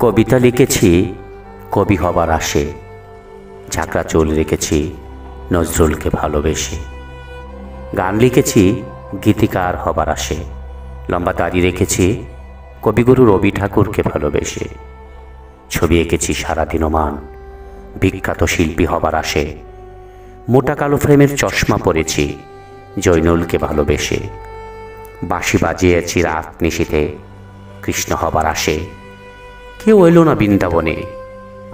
কবিতা লিখেছি কবি হবার আশে, ঝাঁকড়া চুল রেখেছি নজরুলকে ভালোবেসে। গান লিখেছি গীতিকার হবার আশে, লম্বা দাড়ি রেখেছি কবিগুরু রবি ঠাকুরকে ভালোবেসে। ছবি এঁকেছি সারাদিনমান বিখ্যাত শিল্পী হবার আশে, মোটা কালো ফ্রেমের চশমা পরেছি জয়নুলকে ভালোবেসে। বাঁশি বাজিয়েছি রাত নিশীথে কৃষ্ণ হবার আশে, কেউ এলো না বৃন্দাবনে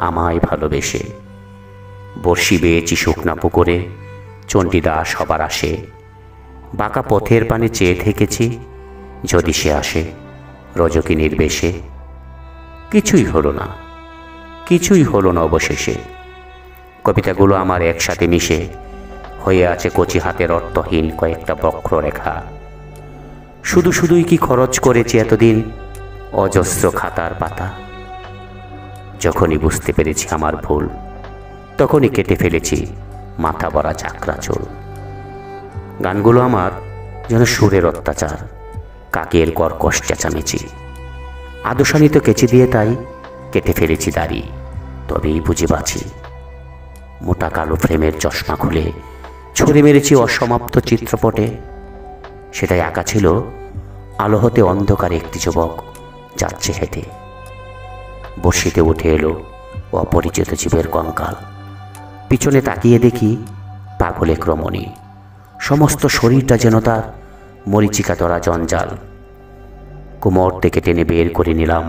আমায় ভালোবেসে। বর্ষি বেয়েছি শুকনা পুকুরে চণ্ডীদাস হবার আশে, বাঁকা পথের পানে চেয়ে থেকেছি যদি সে আসে রজকিনীর বেশে। কিছুই হলো না, কিছুই হলো না অবশেষে। কবিতাগুলো আমার একসাথে মিশে হয়ে আছে কচি হাতের অর্থহীন কয়েকটা বক্ররেখা। শুধু শুধুই কি খরচ করেছি এতদিন অজস্র খাতার পাতা। যখনই বুঝতে পেরেছি আমার ভুল, তখনই কেটে ফেলেছি মাথা ভরা ঝাঁকড়া চুল। গানগুলো আমার যেন সুরের অত্যাচার, কাকের কর্কশ চেঁচামেচি। আদর্শানিত কেচি দিয়ে তাই কেটে ফেলেছি দাড়ি, তবেই বুঝে বাঁচি। মোটা কালো ফ্রেমের চশমা খুলে ছুঁড়ে মেরেছি অসমাপ্ত চিত্রপটে। সেটাই আঁকা ছিল আলো হতে অন্ধকারে একটি যুবক যাচ্ছে হেঁটে। বর্ষিতে উঠে এলো অপরিচিত জীবের কঙ্কাল। পিছনে তাকিয়ে দেখি পাগল এক রমণী, সমস্ত শরীরটা যেন তার মরিচিকা ধরা জঞ্জাল। কোমর থেকে টেনে বের করে নিলাম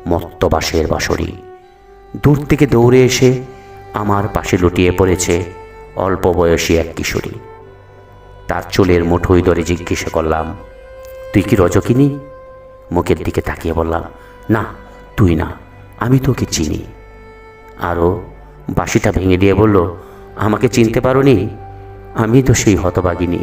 মত্ত বাঁশের বাঁশরি। দূর থেকে দৌড়ে এসে আমার পাশে লুটিয়ে পড়েছে অল্প বয়সী এক কিশোরী। তার চুলের মুঠোই ধরে জিজ্ঞেস করলাম, তুই কি রজকিনী? মুখের দিকে তাকিয়ে বললাম, না তুই না, আমি তোকে চিনি। আরও বাঁশিটা ভেঙে দিয়ে বলল, আমাকে চিনতে পারোনি? আমি তো সেই হতভাগিনী।